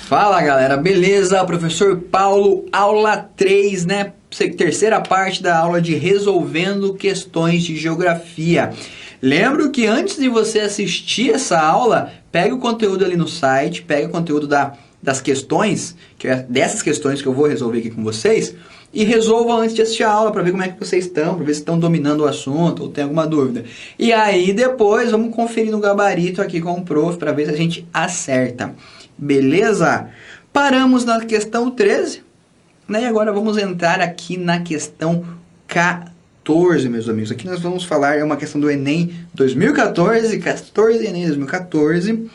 Fala galera, beleza? Professor Paulo, aula 3, né? Terceira parte da aula de resolvendo questões de geografia. Lembro que antes de você assistir essa aula, pega o conteúdo ali no site, pega o conteúdo das questões, dessas questões que eu vou resolver aqui com vocês, e resolva antes de assistir a aula para ver como é que vocês estão, para ver se estão dominando o assunto ou tem alguma dúvida. E aí depois vamos conferir no gabarito aqui com o prof para ver se a gente acerta. Beleza? Paramos na questão 13, né? E agora vamos entrar aqui na questão 14, meus amigos. Aqui nós vamos falar, é uma questão do Enem 2014, 14 Enem 2014.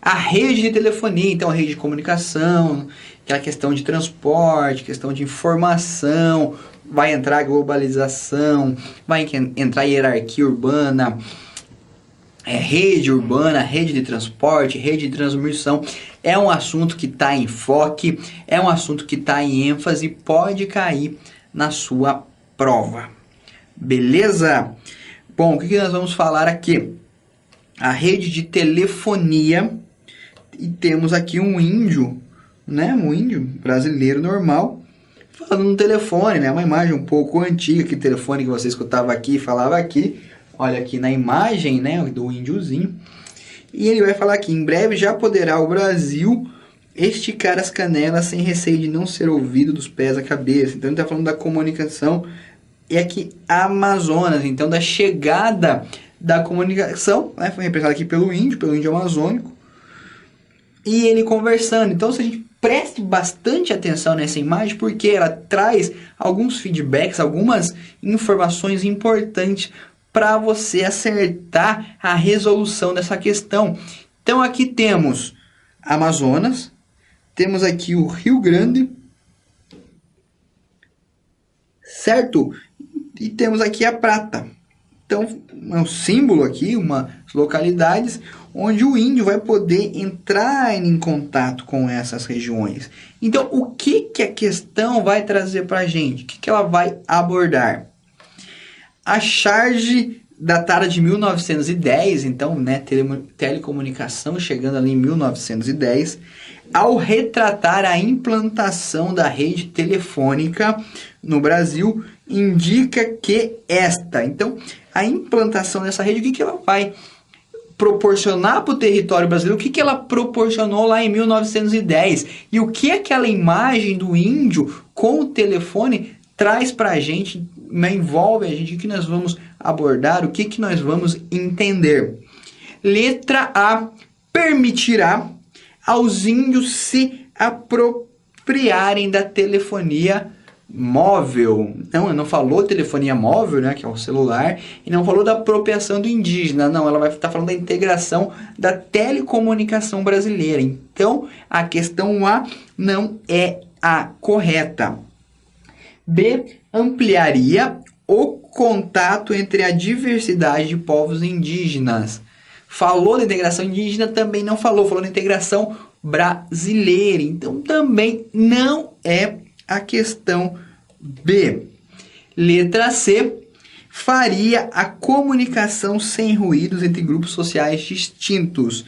A rede de telefonia, então a rede de comunicação, aquela questão de transporte, questão de informação, vai entrar globalização, vai entrar hierarquia urbana, rede urbana, rede de transporte, rede de transmissão. É um assunto que está em foco, é um assunto que está em ênfase, pode cair na sua prova. Beleza? Bom, o que nós vamos falar aqui? A rede de telefonia, e temos aqui um índio, né? Um índio brasileiro normal, falando no telefone, né? Uma imagem um pouco antiga, que telefone que você escutava aqui, falava aqui. Olha aqui na imagem, né, do índiozinho. E ele vai falar aqui: em breve já poderá o Brasil esticar as canelas sem receio de não ser ouvido dos pés à cabeça. Então ele está falando da comunicação e aqui Amazonas, então da chegada da comunicação, né, foi representado aqui pelo índio amazônico. E ele conversando. Então se a gente preste bastante atenção nessa imagem, porque ela traz alguns feedbacks, algumas informações importantes para você acertar a resolução dessa questão. Então aqui temos Amazonas, temos aqui o Rio Grande, certo? E temos aqui a Prata. Então é um símbolo aqui, umas localidades onde o índio vai poder entrar em contato com essas regiões. Então o que a questão vai trazer para a gente? O que ela vai abordar? A charge datada de 1910, então, né, telecomunicação chegando ali em 1910, ao retratar a implantação da rede telefônica no Brasil, indica que então, a implantação dessa rede, o que ela vai proporcionar para o território brasileiro, o que ela proporcionou lá em 1910, e o que aquela imagem do índio com o telefone traz para a gente, envolve a gente, o que nós vamos abordar, o que nós vamos entender. Letra A, permitirá aos índios se apropriarem da telefonia móvel. Não falou telefonia móvel, né, que é o celular, e não falou da apropriação do indígena, não, ela vai estar falando da integração da telecomunicação brasileira. Então, a questão A não é a correta. B, ampliaria o contato entre a diversidade de povos indígenas. Falou da integração indígena, também não falou da integração brasileira. Então, também não é a questão B. Letra C, faria a comunicação sem ruídos entre grupos sociais distintos.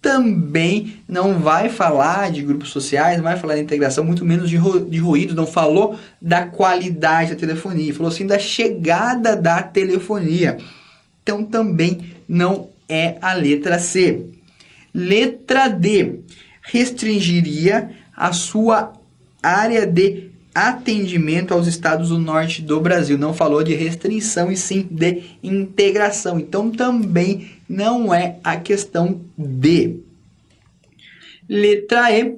Também não vai falar de grupos sociais, não vai falar de integração, muito menos de ruído, não falou da qualidade da telefonia, falou assim da chegada da telefonia. Então também não é a letra C. Letra D, restringiria a sua área de atendimento aos estados do norte do Brasil. Não falou de restrição e sim de integração. Então também não é a questão D. Letra E,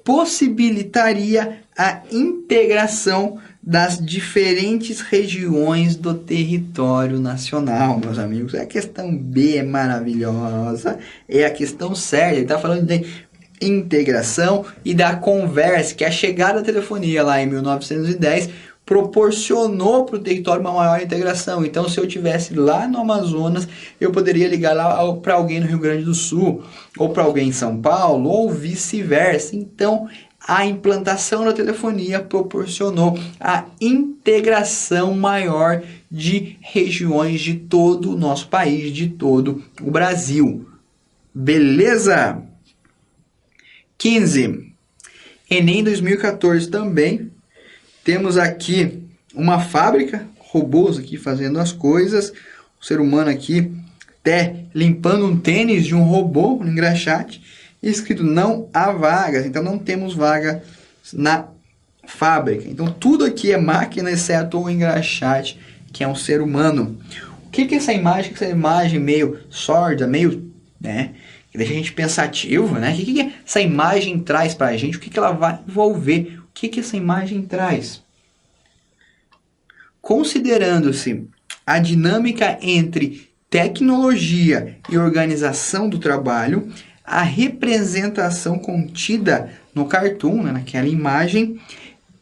possibilitaria a integração das diferentes regiões do território nacional, meus amigos. A questão B é maravilhosa, é a questão certa. Ele está falando de integração e da conversa, que a chegada da telefonia lá em 1910 proporcionou para o território uma maior integração. Então, se eu estivesse lá no Amazonas, eu poderia ligar lá para alguém no Rio Grande do Sul, ou para alguém em São Paulo, ou vice-versa. Então, a implantação da telefonia proporcionou a integração maior de regiões de todo o nosso país, de todo o Brasil. Beleza? 15. Enem 2014 também. Temos aqui uma fábrica, robôs aqui fazendo as coisas. O ser humano aqui até limpando um tênis de um robô no engraxate. Escrito não há vagas, então não temos vaga na fábrica. Então tudo aqui é máquina, exceto o engraxate, que é um ser humano. O que é essa imagem? Essa imagem meio sorda, meio, né, que deixa a gente pensativo, né? O que essa imagem traz para a gente? O que ela vai envolver? O que essa imagem traz? Considerando-se a dinâmica entre tecnologia e organização do trabalho, a representação contida no cartoon, né, naquela imagem,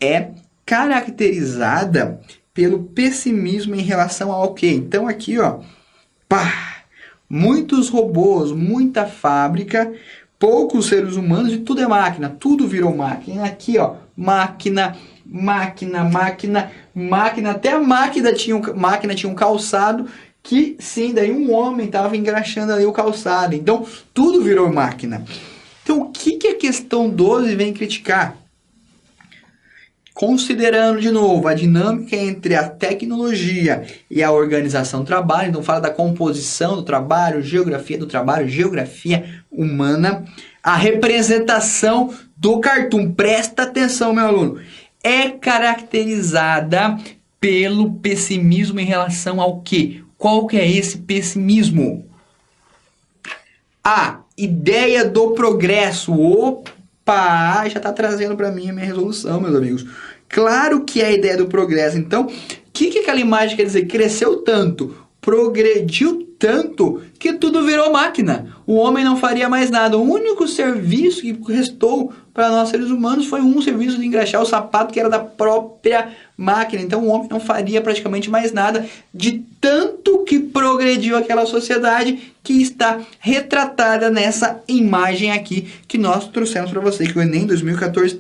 é caracterizada pelo pessimismo em relação ao quê? Então aqui, ó, pá, muitos robôs, muita fábrica, poucos seres humanos e tudo é máquina, tudo virou máquina. Aqui, ó, máquina, máquina, máquina, máquina, até a máquina tinha um calçado que sim, daí um homem estava engraxando ali o calçado. Então, tudo virou máquina. Então, o que a questão 12 vem criticar? Considerando, de novo, a dinâmica entre a tecnologia e a organização do trabalho, então fala da composição do trabalho, geografia humana, a representação do cartoon, presta atenção, meu aluno, é caracterizada pelo pessimismo em relação ao quê? Qual que é esse pessimismo? A ideia do progresso. Opa, já está trazendo para mim a minha resolução, meus amigos. Claro que é a ideia do progresso. Então, o que aquela imagem quer dizer? Cresceu tanto, progrediu tanto, que tudo virou máquina. O homem não faria mais nada. O único serviço que restou para nós seres humanos foi um serviço de engraxar o sapato, que era da própria máquina. Então, o homem não faria praticamente mais nada, de tanto que progrediu aquela sociedade, que está retratada nessa imagem aqui que nós trouxemos para você, que o Enem 2014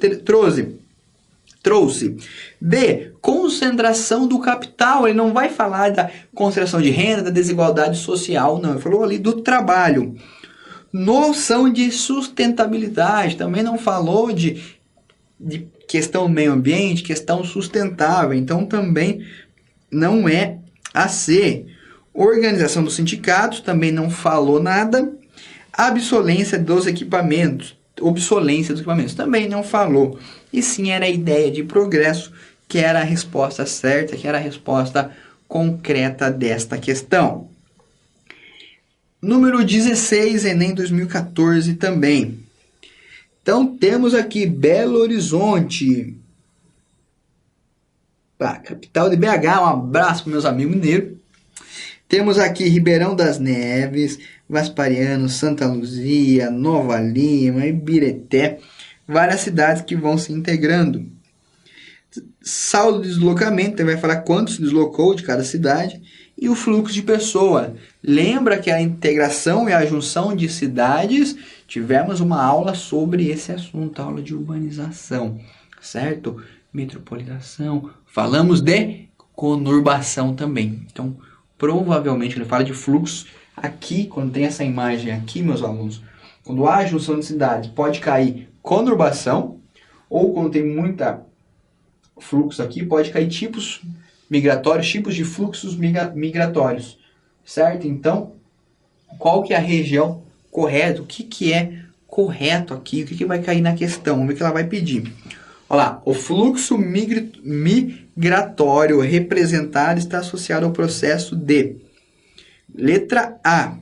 trouxe. B, concentração do capital. Ele não vai falar da concentração de renda, da desigualdade social, não. Ele falou ali do trabalho. Noção de sustentabilidade. Também não falou de questão do meio ambiente, questão sustentável. Então, também não é a C. Organização dos sindicatos. Também não falou nada. Obsolência dos equipamentos. Também não falou. E sim, era a ideia de progresso, que era a resposta certa, que era a resposta concreta desta questão. Número 16, Enem 2014 também. Então, temos aqui Belo Horizonte, capital de BH. Um abraço para meus amigos mineiros. Temos aqui Ribeirão das Neves, Vaspariano, Santa Luzia, Nova Lima, Ibirité, várias cidades que vão se integrando. Saldo de deslocamento, vai falar quanto se deslocou de cada cidade, e o fluxo de pessoa. Lembra que a integração e a junção de cidades, tivemos uma aula sobre esse assunto, aula de urbanização, certo? Metropolização, falamos de conurbação também. Então, provavelmente ele fala de fluxo. Aqui, quando tem essa imagem aqui, meus alunos, quando há junção de cidades, pode cair conurbação, ou quando tem muita fluxo aqui, pode cair tipos migratórios, tipos de fluxos migratórios, certo? Então, qual que é a região correta? O que é correto aqui? O que vai cair na questão? Vamos ver o que ela vai pedir. Olha lá, o fluxo migratório representado está associado ao processo de... Letra A.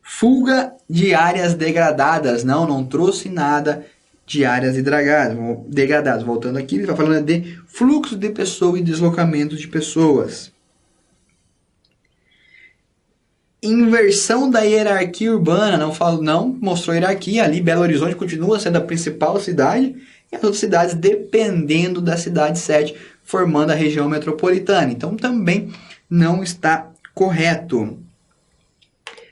Fuga de áreas degradadas. Não trouxe nada de áreas degradadas. Voltando aqui, ele está falando de fluxo de pessoas e deslocamento de pessoas. Inversão da hierarquia urbana. Não mostrou hierarquia. Ali, Belo Horizonte continua sendo a principal cidade, e as outras cidades dependendo da cidade sede, formando a região metropolitana. Então, também não está correto.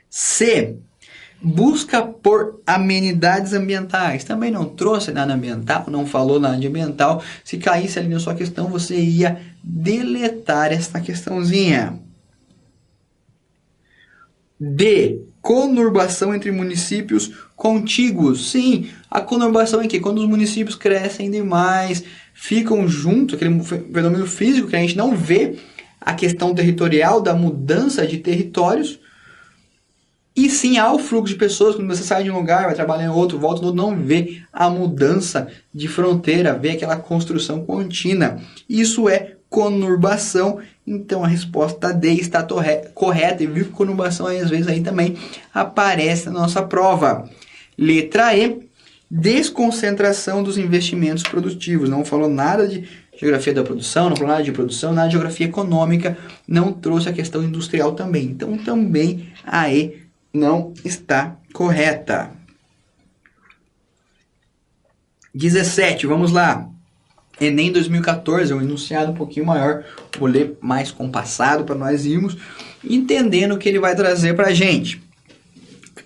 C. Busca por amenidades ambientais. Também não trouxe nada ambiental, não falou nada de ambiental. Se caísse ali na sua questão, você ia deletar esta questãozinha. D. Conurbação entre municípios contíguos. Sim, a conurbação é que quando os municípios crescem demais, ficam juntos, aquele fenômeno físico que a gente não vê a questão territorial da mudança de territórios, e sim há o fluxo de pessoas, quando você sai de um lugar, vai trabalhar em outro, volta no outro, não vê a mudança de fronteira, vê aquela construção contínua. Isso é conurbação, então a resposta D está correta, e viu que conurbação às vezes aí também aparece na nossa prova. Letra E, desconcentração dos investimentos produtivos. Não falou nada de geografia da produção, não falou nada de produção, nada de geografia econômica, não trouxe a questão industrial também. Então também a E não está correta. 17, vamos lá. Enem 2014 é um enunciado um pouquinho maior, vou ler mais compassado para nós irmos entendendo o que ele vai trazer para a gente.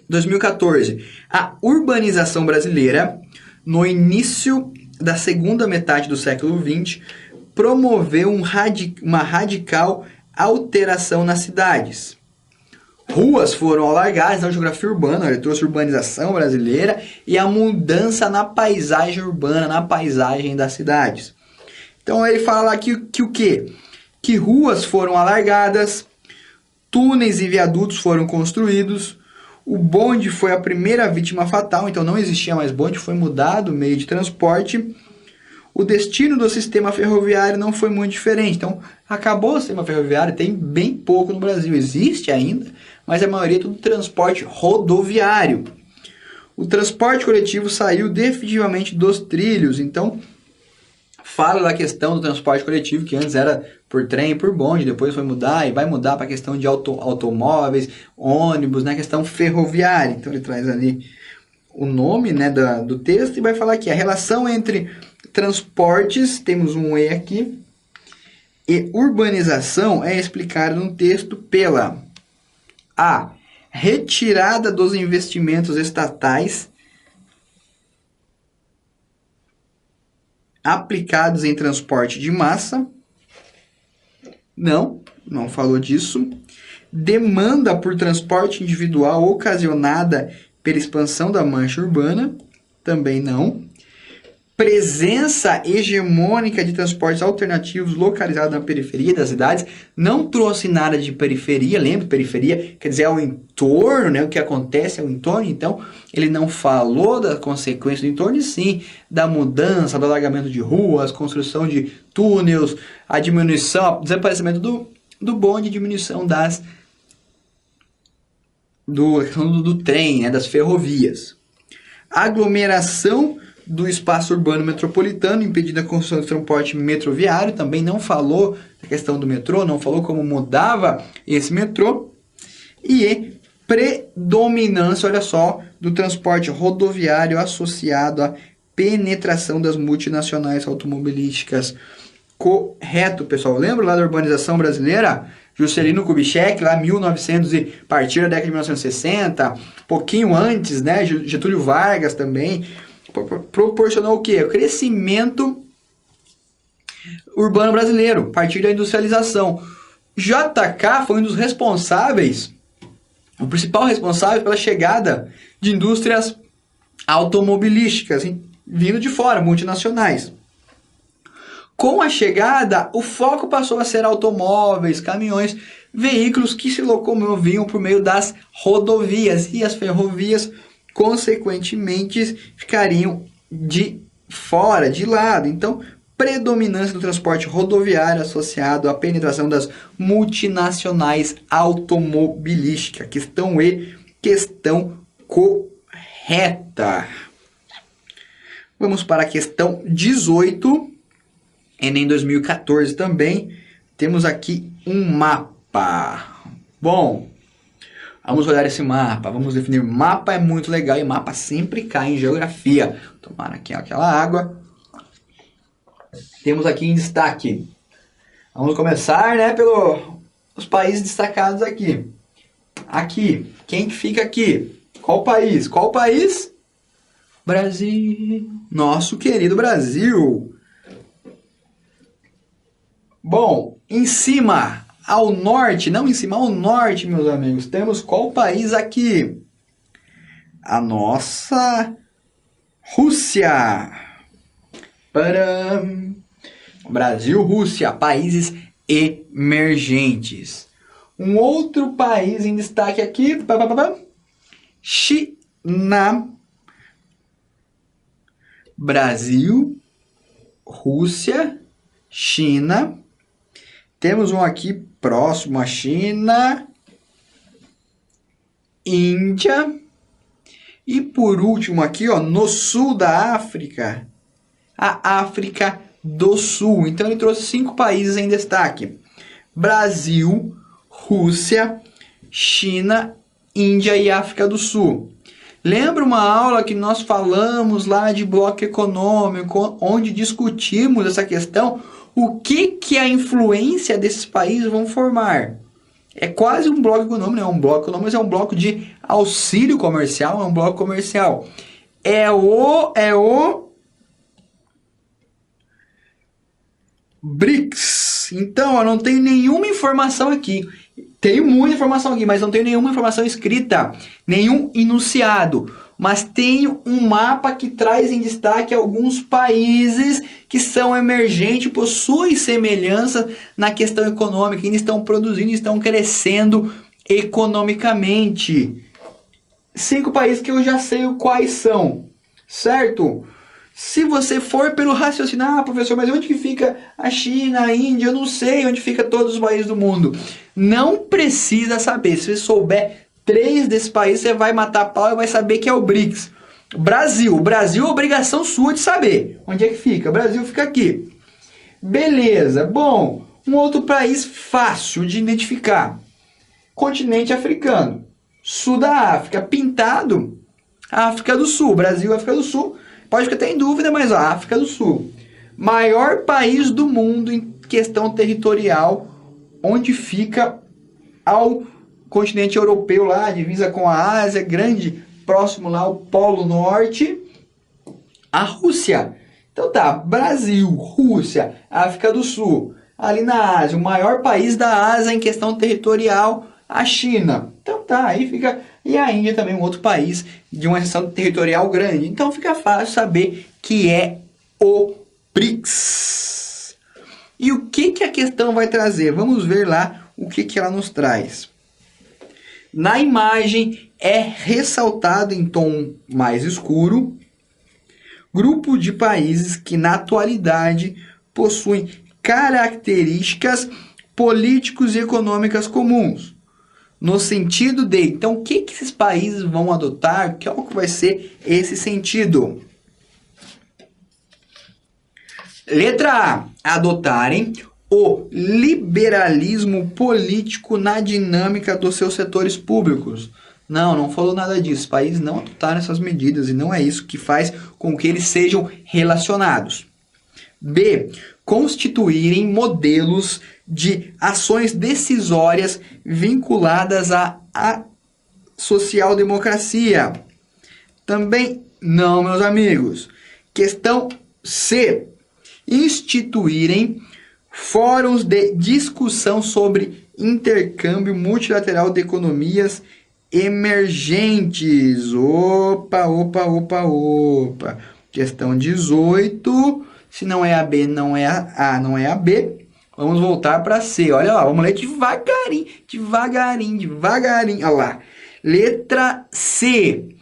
2014, a urbanização brasileira, no início da segunda metade do século XX, promoveu uma radical alteração nas cidades. Ruas foram alargadas, então geografia urbana, ele trouxe urbanização brasileira e a mudança na paisagem urbana, na paisagem das cidades. Então ele fala aqui que o quê? Que ruas foram alargadas, túneis e viadutos foram construídos, o bonde foi a primeira vítima fatal, então não existia mais bonde, foi mudado o meio de transporte. O destino do sistema ferroviário não foi muito diferente. Então, acabou o sistema ferroviário, tem bem pouco no Brasil. Existe ainda, mas a maioria é tudo transporte rodoviário. O transporte coletivo saiu definitivamente dos trilhos. Então, fala da questão do transporte coletivo, que antes era por trem e por bonde, depois foi mudar e vai mudar para a questão de automóveis, ônibus, na questão ferroviária. Então, ele traz ali o nome, né, do texto e vai falar aqui a relação entre transportes, temos um E aqui, e urbanização é explicada no texto pela A. Retirada dos investimentos estatais aplicados em transporte de massa. Não falou disso. Demanda por transporte individual ocasionada pela expansão da mancha urbana. Também não. Presença hegemônica de transportes alternativos localizados na periferia das cidades. Não trouxe nada de periferia, lembra? Periferia quer dizer é o entorno, né? O que acontece é o entorno. Então, ele não falou da consequência do entorno, e sim da mudança, do alargamento de ruas, construção de túneis, a diminuição, desaparecimento do bonde, diminuição do trem, né? Das ferrovias. Aglomeração do espaço urbano metropolitano, impedindo a construção de transporte metroviário, também não falou da questão do metrô, não falou como mudava esse metrô, e predominância, olha só, do transporte rodoviário associado à penetração das multinacionais automobilísticas. Correto, pessoal. Lembra lá da urbanização brasileira? Juscelino Kubitschek, lá 1900 e a partir da década de 1960, pouquinho antes, né? Getúlio Vargas também, proporcionou o quê? O crescimento urbano brasileiro, a partir da industrialização. JK foi um dos responsáveis, o principal responsável pela chegada de indústrias automobilísticas, vindo de fora, multinacionais. Com a chegada, o foco passou a ser automóveis, caminhões, veículos que se locomoviam por meio das rodovias, e as ferrovias consequentemente ficariam de fora, de lado. Então, predominância do transporte rodoviário associado à penetração das multinacionais automobilísticas. Questão E, questão correta. Vamos para a questão 18. Enem 2014 também. Temos aqui um mapa. Bom, vamos olhar esse mapa, vamos definir. Mapa é muito legal e mapa sempre cai em geografia. Tomar aqui aquela água. Temos aqui em destaque. Vamos começar, né, pelos países destacados aqui. Aqui, quem fica aqui? Qual país? Qual país? Brasil. Nosso querido Brasil. Bom, em cima, ao norte, não em cima, ao norte, meus amigos, temos qual país aqui? A nossa Rússia. Param. Brasil, Rússia, países emergentes. Um outro país em destaque aqui, China. Brasil, Rússia, China. Temos um aqui próximo à China, Índia. E por último aqui, ó, no sul da África, a África do Sul. Então ele trouxe 5 países em destaque: Brasil, Rússia, China, Índia e África do Sul. Lembra uma aula que nós falamos lá de bloco econômico, onde discutimos essa questão, o que a influência desses países vão formar? É quase um bloco econômico, não é um bloco econômico, mas é um bloco de auxílio comercial, é um bloco comercial. É o BRICS. Então, eu não tenho nenhuma informação aqui. Tenho muita informação aqui, mas não tenho nenhuma informação escrita, nenhum enunciado. Mas tenho um mapa que traz em destaque alguns países que são emergentes, possuem semelhança na questão econômica, ainda estão produzindo, estão crescendo economicamente. 5 países que eu já sei quais são, certo? Se você for pelo raciocinar, professor, mas onde que fica a China, a Índia? Eu não sei onde fica todos os países do mundo. Não precisa saber. Se você souber 3 desses países, você vai matar a pau e vai saber que é o BRICS. Brasil. Brasil é obrigação sua de saber. Onde é que fica? O Brasil fica aqui. Beleza. Bom, um outro país fácil de identificar. Continente africano. Sul da África. Pintado, África do Sul. Brasil, África do Sul. Pode ficar até em dúvida, mas a África do Sul. Maior país do mundo em questão territorial, onde fica ao continente europeu lá, divisa com a Ásia, grande, próximo lá ao Polo Norte, a Rússia. Então tá, Brasil, Rússia, África do Sul. Ali na Ásia, o maior país da Ásia em questão territorial, a China. Então tá, aí fica... E a Índia também, um outro país de uma extensão territorial grande. Então fica fácil saber que é o BRICS. E o que a questão vai trazer? Vamos ver lá o que ela nos traz. Na imagem é ressaltado em tom mais escuro grupo de países que na atualidade possuem características políticos e econômicas comuns. No sentido de, então, o que esses países vão adotar? Qual que vai ser esse sentido? Letra A. Adotarem o liberalismo político na dinâmica dos seus setores públicos. Não falou nada disso. Os países não adotaram essas medidas e não é isso que faz com que eles sejam relacionados. B. Constituírem modelos de ações decisórias vinculadas à social-democracia. Também não, meus amigos. Questão C. Instituírem fóruns de discussão sobre intercâmbio multilateral de economias emergentes. Opa. Questão 18. Se não é a B, não é a A, não é a B. Vamos voltar para C. Olha lá, vamos ler devagarinho. Olha lá. Letra C.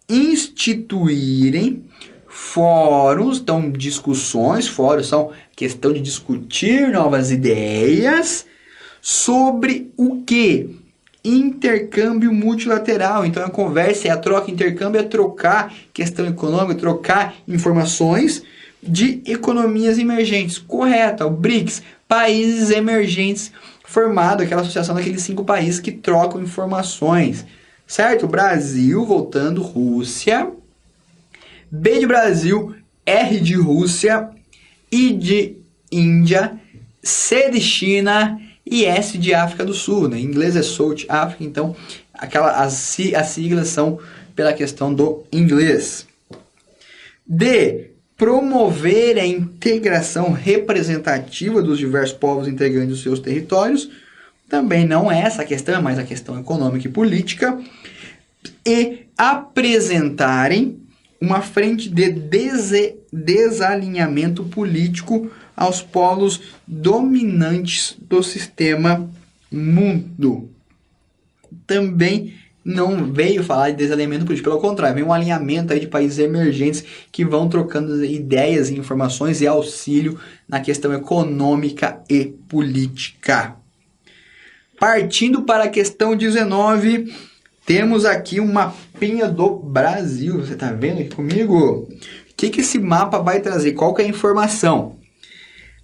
Instituírem fóruns, então discussões, fóruns são questão de discutir novas ideias sobre o que? Intercâmbio multilateral. Então a conversa é a troca, intercâmbio é trocar questão econômica, trocar informações de economias emergentes. Correto, o BRICS, países emergentes, formado aquela associação daqueles 5 países que trocam informações. Certo? Brasil, voltando, Rússia. B de Brasil, R de Rússia, I de Índia, C de China e S de África do Sul. Né? Em inglês é South Africa, então as siglas são pela questão do inglês. D. Promover a integração representativa dos diversos povos integrantes dos seus territórios. Também não é essa a questão, é mais a questão econômica e política. E apresentarem uma frente de desalinhamento político aos polos dominantes do sistema mundo. Também não veio falar de desalinhamento político, pelo contrário, vem um alinhamento aí de países emergentes que vão trocando ideias e informações e auxílio na questão econômica e política. Partindo para a questão 19, temos aqui um mapinha do Brasil. Você está vendo aqui comigo? O que esse mapa vai trazer? Qual que é a informação?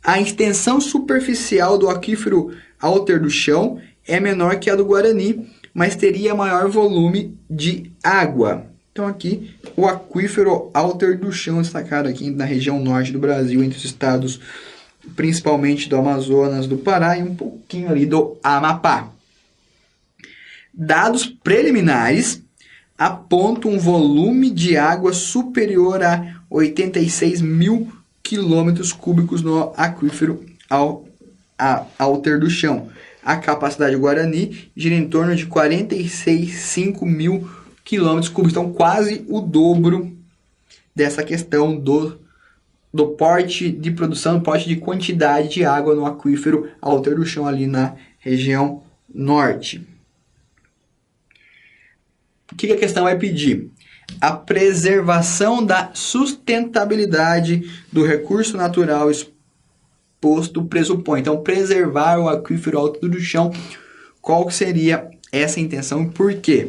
A extensão superficial do aquífero Alter do Chão é menor que a do Guarani, mas teria maior volume de água. Então aqui o aquífero Alter do Chão, destacado aqui na região norte do Brasil, entre os estados principalmente do Amazonas, do Pará e um pouquinho ali do Amapá. Dados preliminares apontam um volume de água superior a 86 mil quilômetros cúbicos no aquífero Alter do Chão. A capacidade do Guarani gira em torno de 46,5 mil quilômetros cúbicos, então quase o dobro dessa questão do porte de produção, porte de quantidade de água no aquífero Alter do Chão, ali na região norte. O que a questão vai pedir? A preservação da sustentabilidade do recurso natural exposto pressupõe. Então, preservar o aquífero Alter do Chão, qual seria essa intenção e por quê?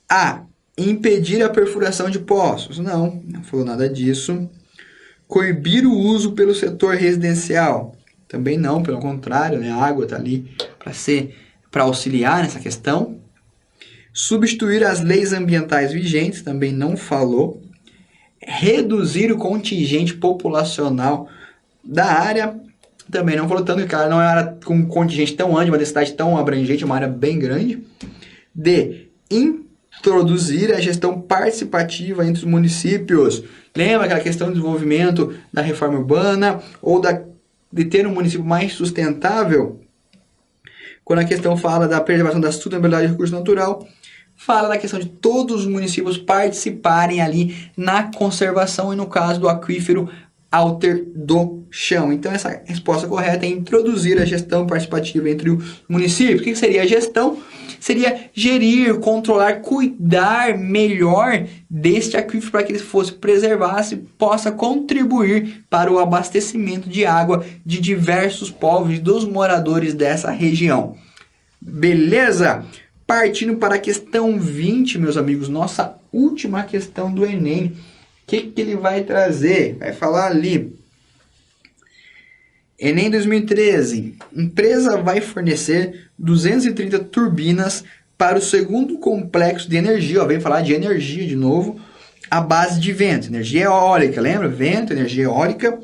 A. Impedir a perfuração de poços. Não falou nada disso. Coibir o uso pelo setor residencial. Também não, pelo contrário, né? A água está ali para auxiliar nessa questão. Substituir as leis ambientais vigentes, também não falou. Reduzir o contingente populacional da área, também não falou, tanto que cara, não é uma área com um contingente tão grande, uma densidade tão abrangente, uma área bem grande. D. Introduzir a gestão participativa entre os municípios. Lembra aquela questão do desenvolvimento da reforma urbana ou de ter um município mais sustentável? Quando a questão fala da preservação da sustentabilidade do recurso natural, fala da questão de todos os municípios participarem ali na conservação e no caso do aquífero Alter do Chão. Então essa resposta correta é introduzir a gestão participativa entre os municípios. O que seria a gestão? Seria gerir, controlar, cuidar melhor deste aquífero para que ele fosse preservado e possa contribuir para o abastecimento de água de diversos povos e dos moradores dessa região. Beleza? Partindo para a questão 20, meus amigos, nossa última questão do Enem. O que ele vai trazer? Vai falar ali. Enem 2013. Empresa vai fornecer 230 turbinas para o segundo complexo de energia. Vem falar de energia de novo. À base de vento. Energia eólica, lembra? Vento, energia eólica.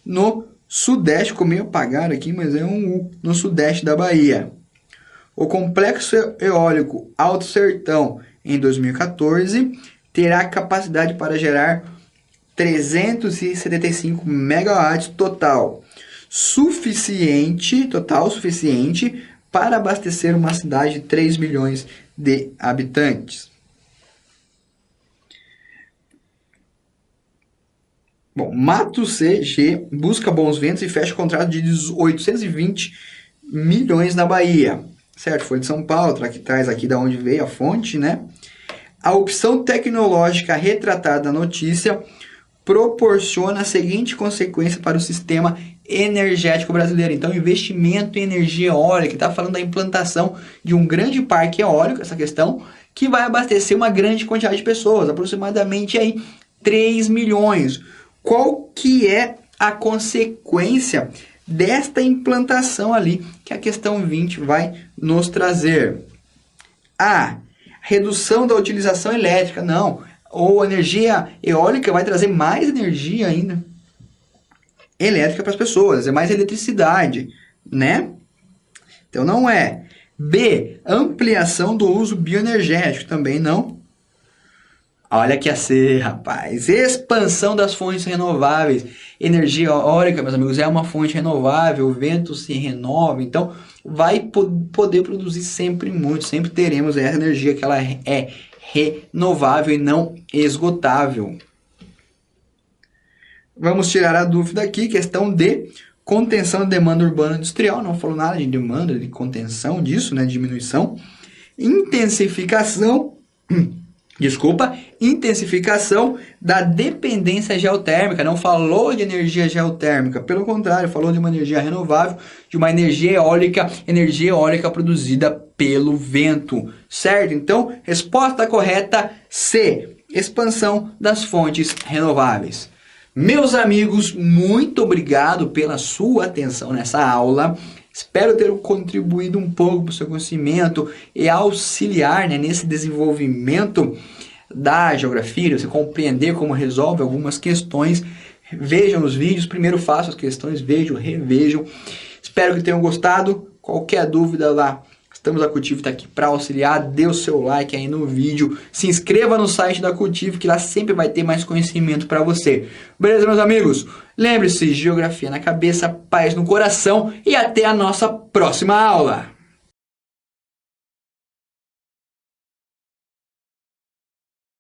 No sudeste, ficou meio apagado aqui, mas é um U. No sudeste da Bahia. O complexo eólico Alto Sertão, em 2014, terá capacidade para gerar 375 megawatts total suficiente para abastecer uma cidade de 3 milhões de habitantes. Bom, Mato CG busca bons ventos e fecha contrato de 820 milhões na Bahia. Certo, foi de São Paulo, traz aqui da onde veio a fonte, né? A opção tecnológica retratada na notícia proporciona a seguinte consequência para o sistema energético brasileiro. Então, investimento em energia eólica, está falando da implantação de um grande parque eólico, essa questão, que vai abastecer uma grande quantidade de pessoas, aproximadamente aí 3 milhões. Qual que é a consequência desta implantação ali, que a questão 20 vai nos trazer? A. Redução da utilização elétrica. Não. Ou energia eólica vai trazer mais energia ainda elétrica para as pessoas. É mais eletricidade, né? Então não é. B. Ampliação do uso bioenergético. Também não. Olha que assim, rapaz, expansão das fontes renováveis. Energia eólica, meus amigos, é uma fonte renovável, o vento se renova, então vai poder produzir sempre muito, sempre teremos essa energia que ela é renovável e não esgotável. Vamos tirar a dúvida aqui, questão de contenção de demanda urbana industrial, não falou nada de demanda, de contenção disso, né, diminuição. Intensificação da dependência geotérmica, não falou de energia geotérmica, pelo contrário, falou de uma energia renovável, de uma energia eólica produzida pelo vento, certo? Então, resposta correta C, expansão das fontes renováveis. Meus amigos, muito obrigado pela sua atenção nessa aula. Espero ter contribuído um pouco para o seu conhecimento e auxiliar, né, nesse desenvolvimento da geografia, você compreender como resolve algumas questões. Vejam os vídeos, primeiro façam as questões, vejam, revejam. Espero que tenham gostado. Qualquer dúvida lá, estamos a Cultivo está aqui para auxiliar. Dê o seu like aí no vídeo. Se inscreva no site da Cultivo, que lá sempre vai ter mais conhecimento para você. Beleza, meus amigos? Lembre-se, geografia na cabeça, paz no coração e até a nossa próxima aula.